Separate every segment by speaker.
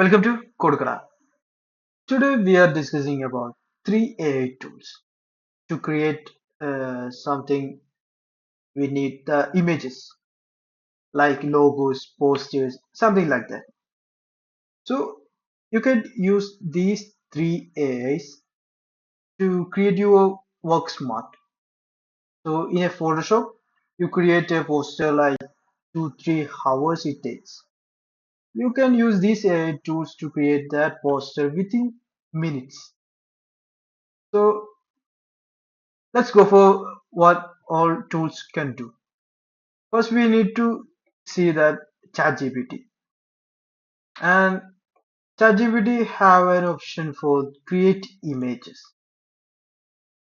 Speaker 1: Welcome to Codecraft. Today we are discussing about three AI tools to create something. We need the images like logos, posters, something like that. So you can use these three AIs to create your work smart. So in a Photoshop, you create a poster like 2-3 hours it takes. You can use these AI tools to create that poster within minutes. So let's go for what all tools can do. First, we need to see that ChatGPT. And ChatGPT have an option for create images.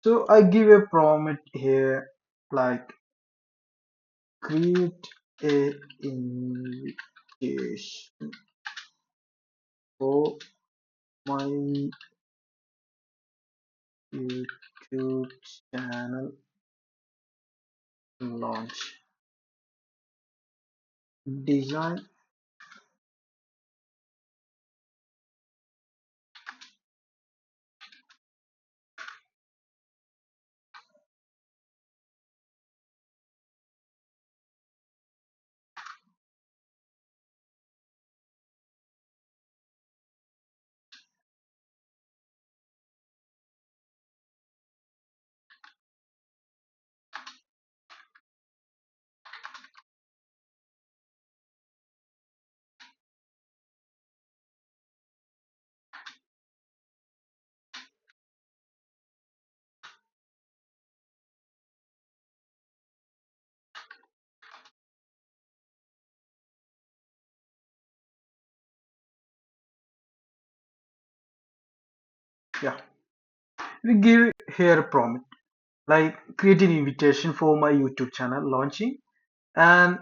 Speaker 1: So I give a prompt here like create a invitation for my YouTube channel launch. Design. Yeah. We give here a prompt like create an invitation for my YouTube channel launching, and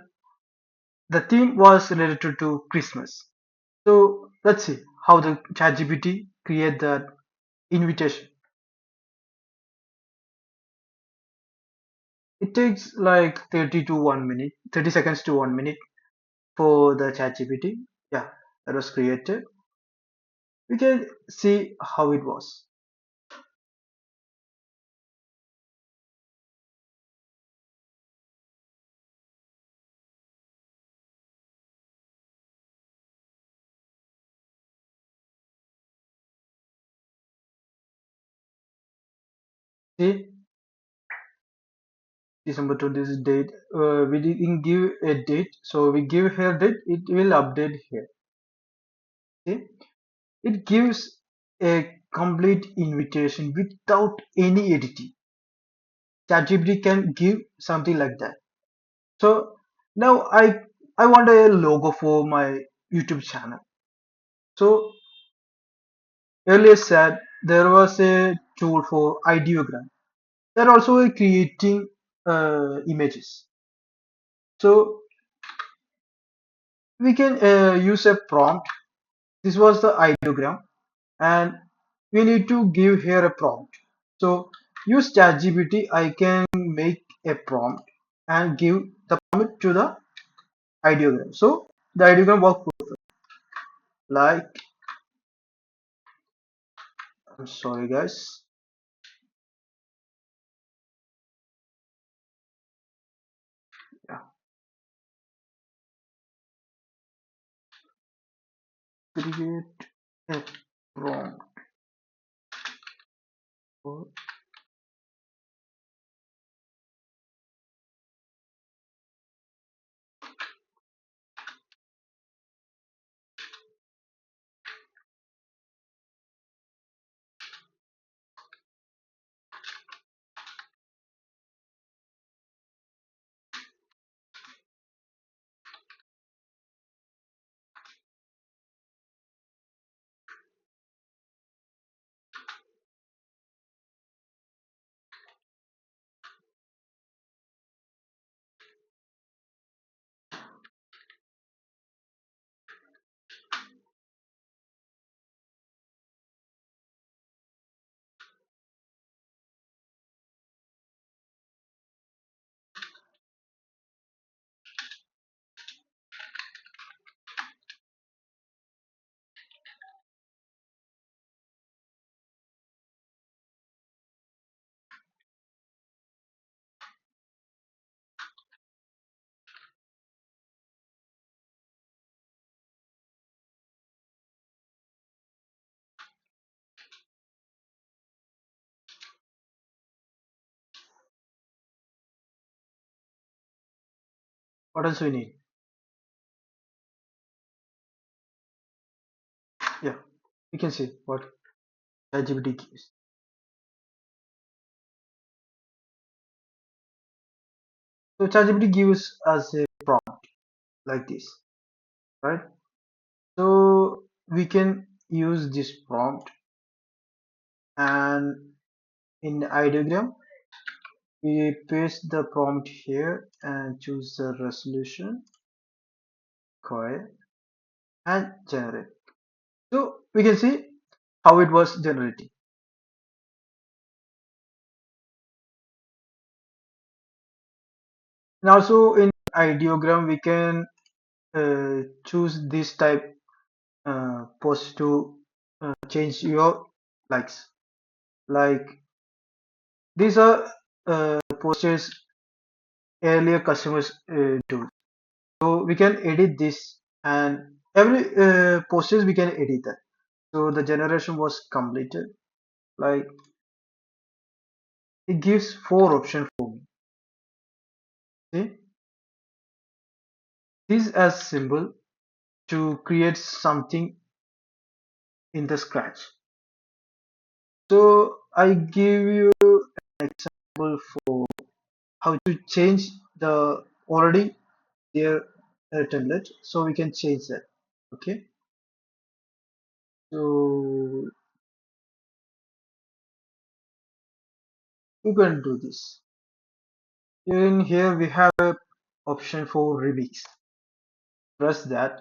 Speaker 1: the theme was related to Christmas. So let's see how the ChatGPT create that invitation. It takes like 30 seconds to 1 minute for the ChatGPT. Yeah, that was created. We can see how it was. See, December 20th date. We didn't give a date, so we give here date. It will update here. See, it gives a complete invitation without any editing. ChatGPT can give something like that. So now I want a logo for my YouTube channel. So earlier said there was a tool for Ideogram. They're also creating images. So we can use a prompt. This was the ideogram, and we need to give here a prompt. So use ChatGPT. I can make a prompt and give the prompt to the ideogram. So the ideogram work like, I'm sorry guys. Yeah, create a prompt for What else we need? Yeah, you can see what ChatGPT gives. So ChatGPT gives us a prompt like this, right? So we can use this prompt, and in Ideogram we paste the prompt here and choose the resolution, coil, and generate. So we can see how it was generating. And also in Ideogram we can choose this type post to change your likes. Like these are posters earlier customers do. So we can edit this, and every posters we can edit that. So the generation was completed. Like it gives four options for me. See, this is as simple to create something in the scratch. So I give you example for how to change the already there template, so we can change that. Okay, so you can do this. In here we have a option for remix. Press that,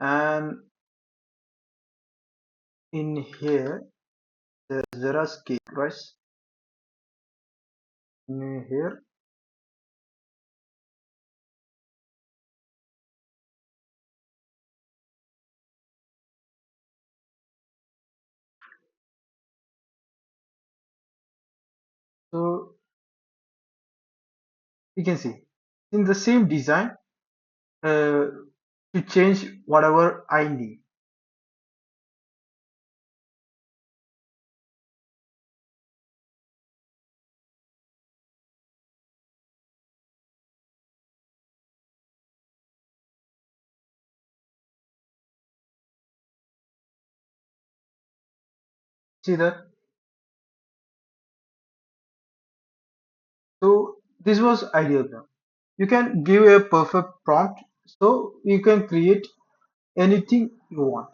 Speaker 1: and in here there are scale. Press in here. So you can see in the same design uh, to change whatever I need. See that? So this was Ideogram. You can give a perfect prompt, so you can create anything you want.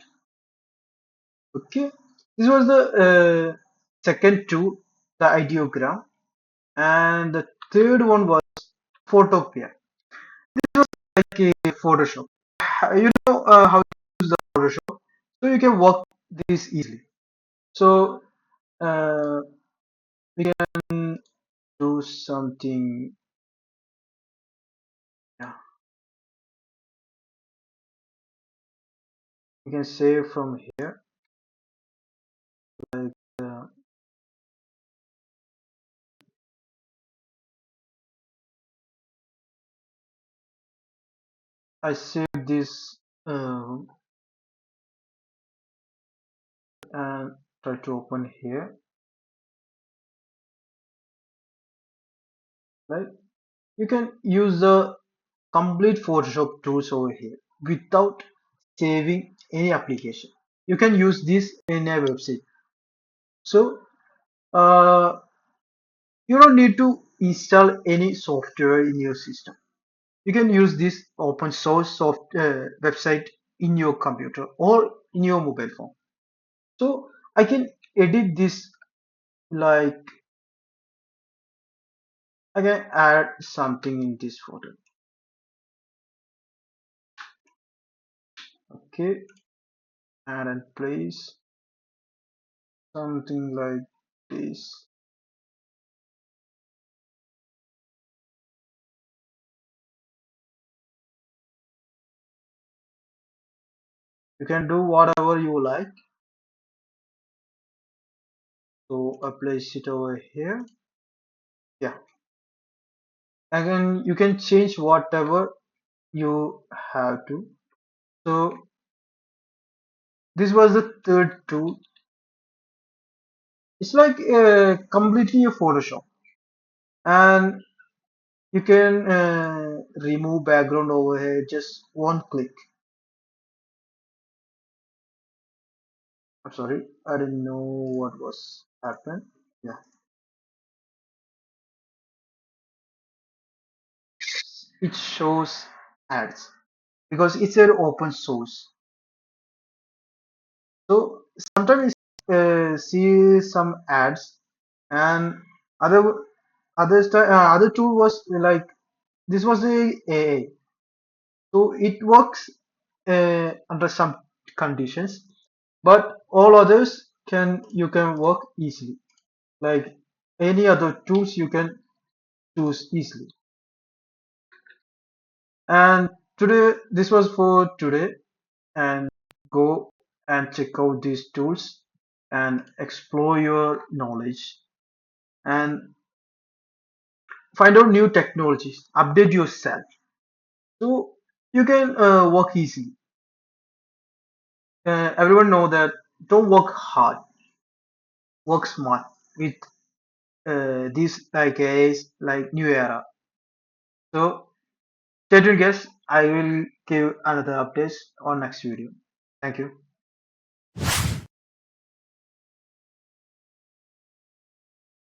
Speaker 1: Okay, this was the second tool, the Ideogram, and the third one was Photopea. Like a Photoshop. You know how to use the Photoshop, so you can work this easily. So uh, we can do something. Yeah, we can save from here. Like I save this and try to open here. Right, you can use the complete Photoshop tools over here without saving any application. You can use this in a website. So uh, you don't need to install any software in your system. You can use this open source website in your computer or in your mobile phone. So I can edit this, like I can add something in this photo. Okay, add and place something like this. You can do whatever you like. So I place it over here. Yeah. Again, you can change whatever you have to. So this was the third tool. It's like completely a Photoshop. And You can remove background overhead just one click. I'm sorry, I didn't know what was happened. Yeah, it shows ads because it's an open source. So sometimes see some ads and other other tool was like this was a AI. So it works under some conditions, but all others can you can work easily. Like any other tools you can choose easily. And today this was for today, and go and check out these tools and explore your knowledge and find out new technologies, update yourself so you can work easily. Everyone know that don't work hard, work smart with this like is like new era. So stay tuned guys, I will give another updates on next video. Thank you.